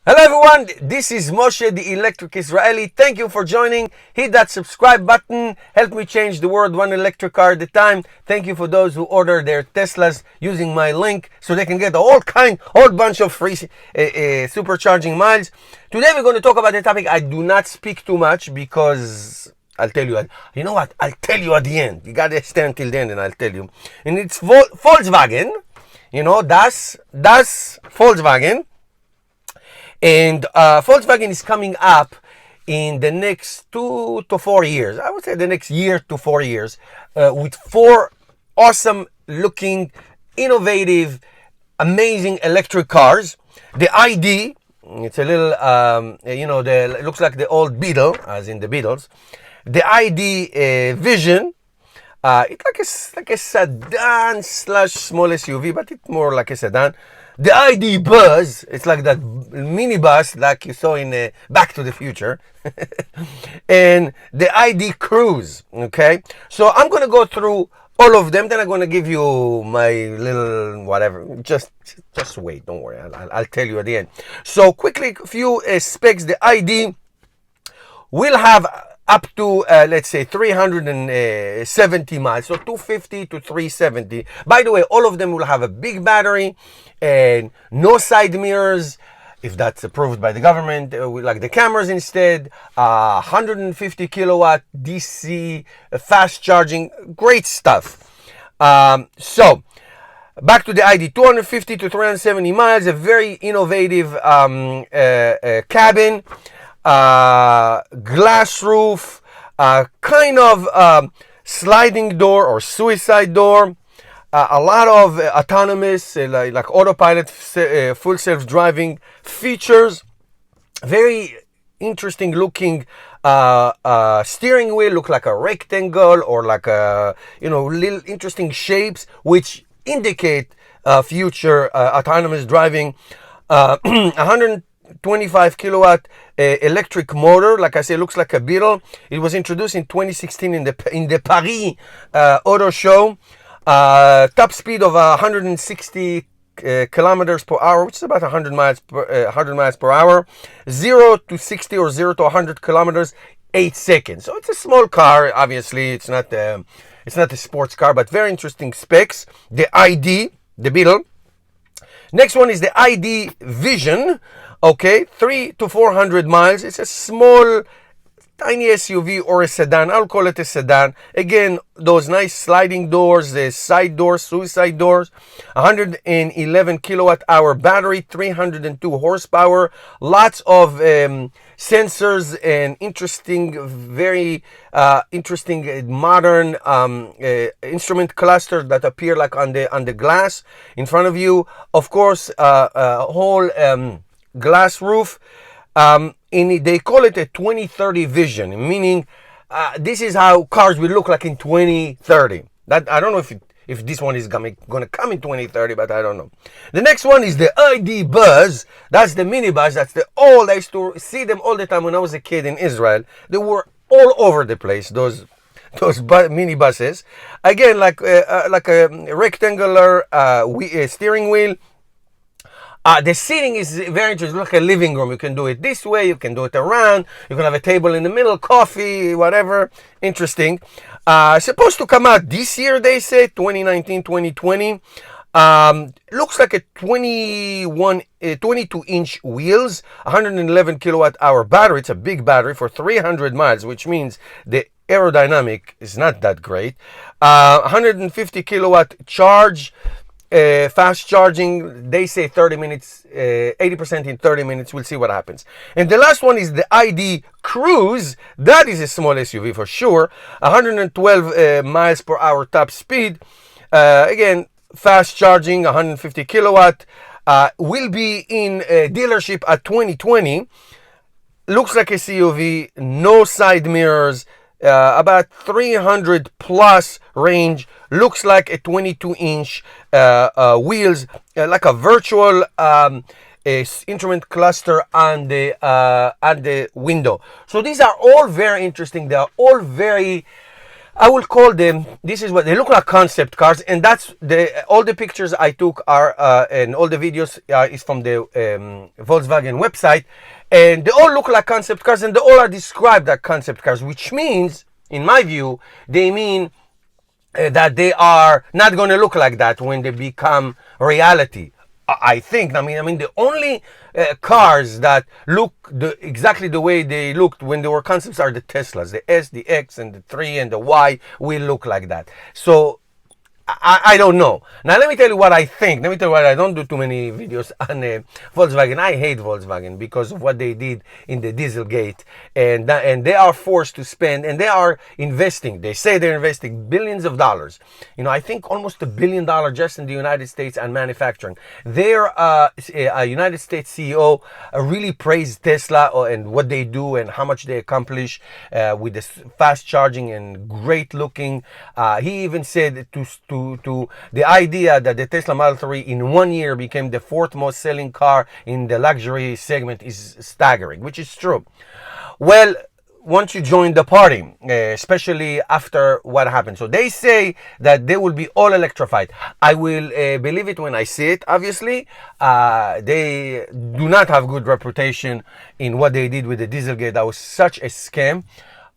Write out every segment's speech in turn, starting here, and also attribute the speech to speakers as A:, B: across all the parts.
A: Hello everyone, this is Moshe the Electric Israeli. Thank you for joining. Hit that subscribe button. Help me change the world one electric car at a time. Thank you for those who order their Teslas using my link so they can get a whole bunch of free supercharging miles. Today we're going to talk about the topic. I do not speak too much because I'll tell you. You know what? I'll tell you at the end. You gotta stay until the end and I'll tell you. And it's Volkswagen. You know, das Volkswagen. And Volkswagen is coming up in the next 2 to 4 years. I would say the next year to 4 years with 4 awesome looking, innovative, amazing electric cars. The ID, it's a little, it looks like the old Beetle, as in the Beatles. The ID Vision. It's like a sedan slash small SUV, but it's more like a sedan. The ID Buzz, it's like that minibus like you saw in Back to the Future. And the ID Cruise, okay? So I'm going to go through all of them, then I'm going to give you my little whatever. Just wait, don't worry. I'll tell you at the end. So quickly, a few specs. The ID will have up to, let's say, 370 miles, so 250 to 370. By the way, all of them will have a big battery and no side mirrors, if that's approved by the government. We like the cameras instead. 150 kilowatt DC fast charging, great stuff. So back to the ID, 250 to 370 miles, a very innovative cabin. Glass roof, kind of sliding door or suicide door, a lot of autonomous, like autopilot, full self-driving features. Very interesting looking steering wheel, look like a rectangle or like a little interesting shapes which indicate future autonomous driving. 125 kilowatt electric motor. Like I say, looks like a Beetle. It was introduced in 2016 in the Paris Auto Show. Top speed of 160 kilometers per hour, which is about 100 miles per hour. 0 to 60 or 0 to 100 kilometers, 8 seconds. So it's a small car. Obviously, it's not a sports car, but very interesting specs. The ID, the Beetle. Next one is the ID Vision. Okay, 3 to 400 miles. It's a small, tiny SUV or a sedan. I'll call it a sedan. Again, those nice sliding doors, the side doors, suicide doors. 111 kilowatt hour battery, 302 horsepower. Lots of sensors and very interesting modern instrument cluster that appear like on the glass in front of you. Of course, a whole glass roof. They call it a 2030 vision, meaning this is how cars will look like in 2030. That I don't know if this one is gonna come in 2030, but I don't know. The next one is the ID Buzz. That's the minibus. That's the old. I used to see them all the time when I was a kid in Israel. They were all over the place. Those minibuses. Again, like a rectangular steering wheel. The seating is very interesting, like a living room. You can do it this way, you can do it around, you can have a table in the middle, coffee, whatever. Interesting. Supposed to come out this year, they say, 2019, 2020. Looks like a 22-inch wheels, 111 kilowatt hour battery. It's a big battery for 300 miles, which means the aerodynamic is not that great. 150 kilowatt charge. Fast charging, they say 30 minutes, 80% in 30 minutes. We'll see what happens. And the last one is the ID Cruise. That is a small SUV for sure. 112 miles per hour top speed. Again, fast charging, 150 kilowatt. Will be in a dealership at 2020. Looks like a CUV, no side mirrors. About 300 plus range. Looks like a 22-inch wheels, like a virtual instrument cluster on the window. So these are all very interesting. They are all very I will call them. This is what they look like, concept cars, and that's the all the pictures I took are and all the videos is from the Volkswagen website, and they all look like concept cars, and they all are described as concept cars, which means, in my view, they mean that they are not going to look like that when they become reality. I think. I mean, the only cars that look exactly the way they looked when they were concepts are the Teslas. The S, the X, and the 3 and the Y will look like that. So I don't know. Now let me tell you what I think. Let me tell you what I don't do too many videos on Volkswagen. I hate Volkswagen because of what they did in the Dieselgate, and they are forced to spend, and they are investing. They say they're investing billions of dollars. I think almost $1 billion just in the United States on manufacturing. Their United States CEO really praised Tesla and what they do and how much they accomplish with this fast charging and great looking. He even said to the idea that the Tesla Model 3 in 1 year became the 4th most selling car in the luxury segment is staggering, which is true. Well, once you join the party, especially after what happened. So they say that they will be all electrified. I will believe it when I see it, obviously. They do not have good reputation in what they did with the Dieselgate. That was such a scam.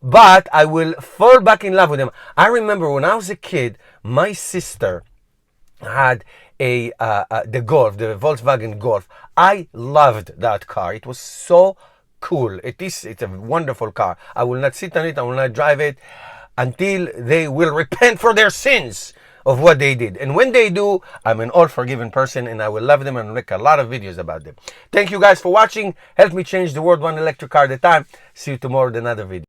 A: But I will fall back in love with them. I remember when I was a kid, my sister had the Golf, the Volkswagen Golf. I loved that car. It was so cool. It's a wonderful car. I will not sit on it. I will not drive it until they will repent for their sins of what they did. And when they do, I'm an all forgiven person, and I will love them and make a lot of videos about them. Thank you guys for watching. Help me change the world one electric car at a time. See you tomorrow with another video.